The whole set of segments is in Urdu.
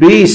20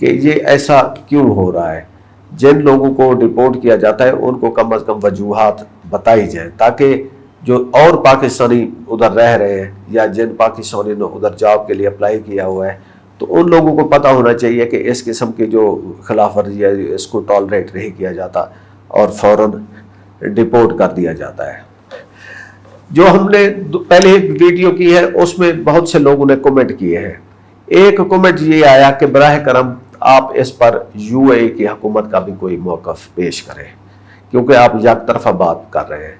کہ یہ ایسا کیوں ہو رہا ہے. جن لوگوں کو ڈپورٹ کیا جاتا ہے ان کو کم از کم وجوہات بتائی جائیں تاکہ جو اور پاکستانی ادھر رہ رہے ہیں یا جن پاکستانیوں نے ادھر جاب کے لیے اپلائی کیا ہوا ہے تو ان لوگوں کو پتہ ہونا چاہیے کہ اس قسم کی جو خلاف ورزی ہے اس کو ٹالریٹ نہیں کیا جاتا اور فوراً ڈپورٹ کر دیا جاتا ہے. جو ہم نے پہلے ایک ویڈیو کی ہے اس میں بہت سے لوگوں نے کمنٹ کیے ہیں. ایک کمنٹ یہ آیا کہ براہ کرم آپ اس پر یو اے ای کی حکومت کا بھی کوئی موقف پیش کریں کیونکہ آپ یک طرفہ بات کر رہے ہیں.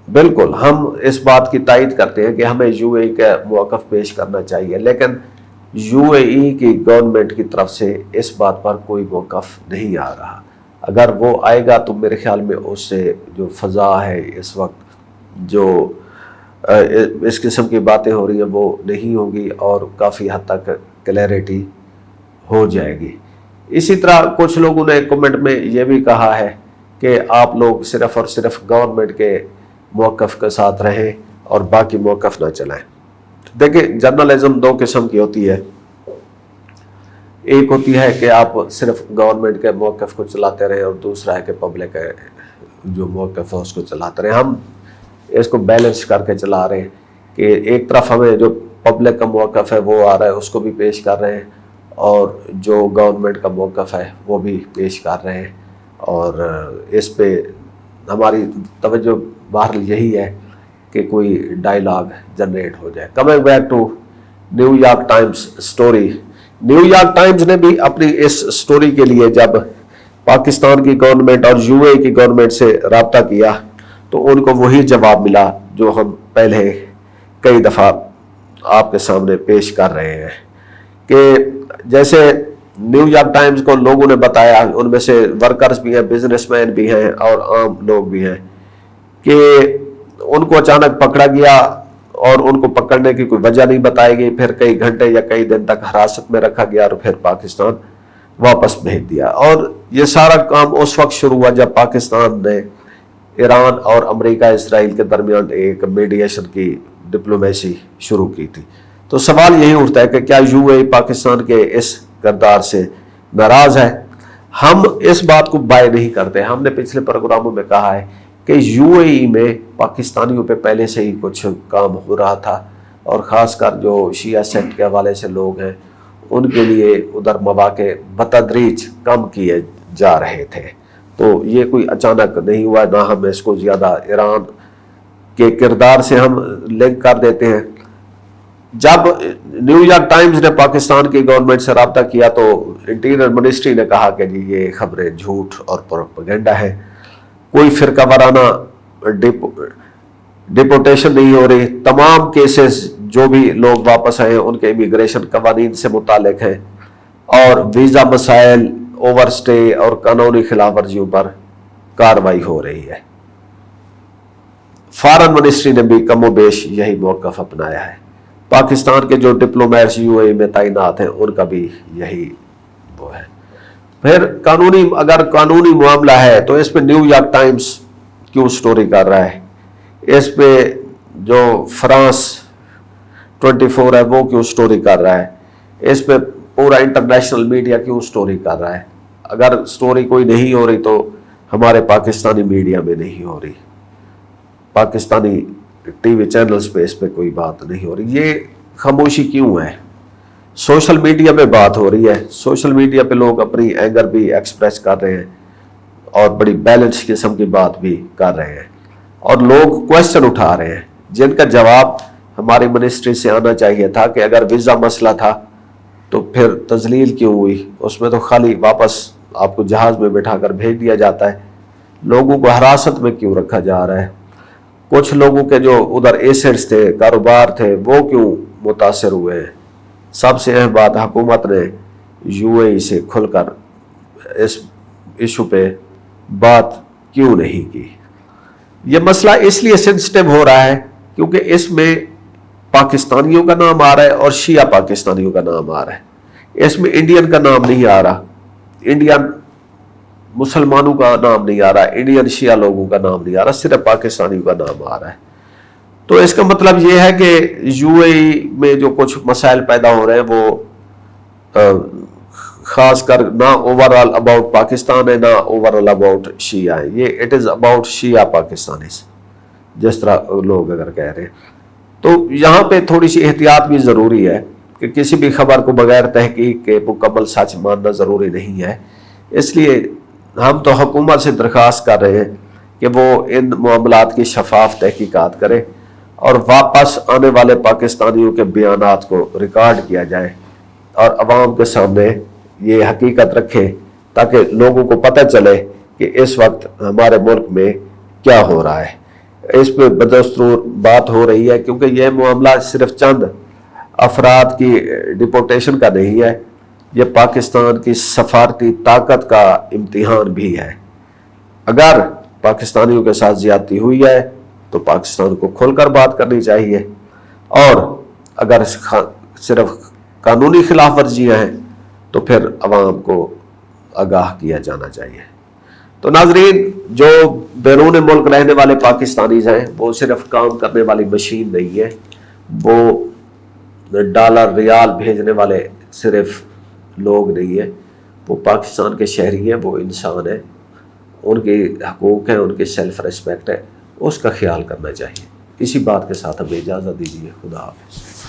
بالکل ہم اس بات کی تائید کرتے ہیں کہ ہمیں یو اے ای کا موقف پیش کرنا چاہیے لیکن یو اے ای کی گورنمنٹ کی طرف سے اس بات پر کوئی موقف نہیں آ رہا. اگر وہ آئے گا تو میرے خیال میں اس سے جو فضا ہے اس وقت جو اس قسم کی باتیں ہو رہی ہیں وہ نہیں ہوگی اور کافی حد تک کلیئرٹی ہو جائے گی. اسی طرح کچھ لوگوں نے کمنٹ میں یہ بھی کہا ہے کہ آپ لوگ صرف اور صرف گورنمنٹ کے موقف کے ساتھ رہیں اور باقی موقف نہ چلائیں. دیکھیں جرنلزم دو قسم کی ہوتی ہے. ایک ہوتی ہے کہ آپ صرف گورنمنٹ کے موقف کو چلاتے رہیں اور دوسرا ہے کہ پبلک کے جو موقف ہے اس کو چلاتے رہیں. ہم اس کو بیلنس کر کے چلا رہے ہیں کہ ایک طرف ہمیں جو پبلک کا موقف ہے وہ آ رہا ہے اس کو بھی پیش کر رہے ہیں اور جو گورنمنٹ کا موقف ہے وہ بھی پیش کر رہے ہیں اور اس پہ ہماری توجہ بہرحال یہی ہے کہ کوئی ڈائیلاگ جنریٹ ہو جائے. Coming back to New York Times story. New York Times نے بھی اپنی اس سٹوری کے لیے جب پاکستان کی گورنمنٹ اور یو اے کی گورنمنٹ سے رابطہ کیا تو ان کو وہی جواب ملا جو ہم پہلے کئی دفعہ آپ کے سامنے پیش کر رہے ہیں کہ جیسے نیو یارک ٹائمز کو لوگوں نے بتایا, ان میں سے ورکرز بھی ہیں, بزنس مین بھی ہیں اور عام لوگ بھی ہیں, کہ ان کو اچانک پکڑا گیا اور ان کو پکڑنے کی کوئی وجہ نہیں بتائی گئی, پھر کئی گھنٹے یا کئی دن تک حراست میں رکھا گیا اور پھر پاکستان واپس بھیج دیا. اور یہ سارا کام اس وقت شروع ہوا جب پاکستان نے ایران اور امریکہ اسرائیل کے درمیان ایک میڈیشن کی ڈپلومیسی شروع کی تھی. تو سوال یہی اٹھتا ہے کہ کیا یو اے پاکستان کے اس کردار سے ناراض ہے؟ ہم اس بات کو بائے نہیں کرتے. ہم نے پچھلے پروگراموں میں کہا ہے کہ یو اے ای میں پاکستانیوں پہ پہلے سے ہی کچھ کام ہو رہا تھا اور خاص کر جو شیعہ سیکٹ کے حوالے سے لوگ ہیں ان کے لیے ادھر مواقع بتدریج کم کیے جا رہے تھے. تو یہ کوئی اچانک نہیں ہوا, نہ ہم اس کو زیادہ ایران کے کردار سے ہم لنک کر دیتے ہیں. جب نیو یارک ٹائمز نے پاکستان کی گورنمنٹ سے رابطہ کیا تو انٹیریئر منسٹری نے کہا کہ جی یہ خبریں جھوٹ اور پروپیگنڈا ہے, کوئی فرقہ وارانہ ڈیپورٹیشن نہیں ہو رہی, تمام کیسز جو بھی لوگ واپس آئے ان کے امیگریشن قوانین سے متعلق ہیں اور ویزا مسائل, اوور سٹے اور قانونی خلاف ورزیوں پر کارروائی ہو رہی ہے. فارن منسٹری نے بھی کم و بیش یہی موقف اپنایا ہے. پاکستان کے جو ڈپلومیٹس یو اے میں تعینات ہیں ان کا بھی یہی وہ ہے. پھر اگر قانونی معاملہ ہے تو اس پہ نیو یارک ٹائمز کیوں سٹوری کر رہا ہے؟ اس پہ جو فرانس 24 ہے وہ کیوں سٹوری کر رہا ہے؟ اس پہ پورا انٹرنیشنل میڈیا کیوں سٹوری کر رہا ہے؟ اگر سٹوری کوئی نہیں ہو رہی تو ہمارے پاکستانی میڈیا میں نہیں ہو رہی, پاکستانی ٹی وی چینلز پہ اس پہ کوئی بات نہیں ہو رہی. یہ خاموشی کیوں ہے؟ سوشل میڈیا پہ بات ہو رہی ہے, سوشل میڈیا پہ لوگ اپنی اینگر بھی ایکسپریس کر رہے ہیں اور بڑی بیلنس قسم کی بات بھی کر رہے ہیں اور لوگ کویسچن اٹھا رہے ہیں جن کا جواب ہماری منسٹری سے آنا چاہیے تھا کہ اگر ویزا مسئلہ تھا تو پھر تذلیل کیوں ہوئی؟ اس میں تو خالی واپس آپ کو جہاز میں بٹھا کر بھیج دیا جاتا ہے, لوگوں کو حراست میں کیوں رکھا جا رہا ہے؟ کچھ لوگوں کے جو ادھر ایسٹس تھے, کاروبار تھے, وہ کیوں متاثر ہوئے ہیں؟ سب سے اہم بات, حکومت نے یو اے ای سے کھل کر اس ایشو پہ بات کیوں نہیں کی؟ یہ مسئلہ اس لیے سینسٹیو ہو رہا ہے کیونکہ اس میں پاکستانیوں کا نام آ رہا ہے اور شیعہ پاکستانیوں کا نام آ رہا ہے. اس میں انڈین کا نام نہیں آ رہا, انڈین مسلمانوں کا نام نہیں آ رہا, انڈین شیعہ لوگوں کا نام نہیں آ رہا, صرف پاکستانیوں کا نام آ رہا ہے. تو اس کا مطلب یہ ہے کہ یو اے ای میں جو کچھ مسائل پیدا ہو رہے ہیں وہ خاص کر نہ اوور آل اباؤٹ پاکستان ہے نہ اوور آل اباؤٹ شیعہ ہے، یہ it is about Shia Pakistanis, جس طرح لوگ اگر کہہ رہے ہیں۔ تو یہاں پہ تھوڑی سی احتیاط بھی ضروری ہے کہ کسی بھی خبر کو بغیر تحقیق کے مکمل سچ ماننا ضروری نہیں ہے۔ اس لیے ہم تو حکومت سے درخواست کر رہے ہیں کہ وہ ان معاملات کی شفاف تحقیقات کرے اور واپس آنے والے پاکستانیوں کے بیانات کو ریکارڈ کیا جائے اور عوام کے سامنے یہ حقیقت رکھے تاکہ لوگوں کو پتہ چلے کہ اس وقت ہمارے ملک میں کیا ہو رہا ہے۔ اس پہ بدستور بات ہو رہی ہے کیونکہ یہ معاملہ صرف چند افراد کی ڈپورٹیشن کا نہیں ہے، یہ پاکستان کی سفارتی طاقت کا امتحان بھی ہے۔ اگر پاکستانیوں کے ساتھ زیادتی ہوئی ہے تو پاکستان کو کھول کر بات کرنی چاہیے، اور اگر صرف قانونی خلاف ورزیاں ہیں تو پھر عوام کو آگاہ کیا جانا چاہیے۔ تو ناظرین، جو بیرون ملک رہنے والے پاکستانیز ہیں وہ صرف کام کرنے والی مشین نہیں ہے، وہ ڈالر ریال بھیجنے والے صرف لوگ نہیں ہیں، وہ پاکستان کے شہری ہیں، وہ انسان ہیں، ان کے حقوق ہیں، ان کی سیلف ریسپیکٹ ہے، اس کا خیال کرنا چاہیے۔ اسی بات کے ساتھ ہمیں اجازت دیجیے، خدا حافظ۔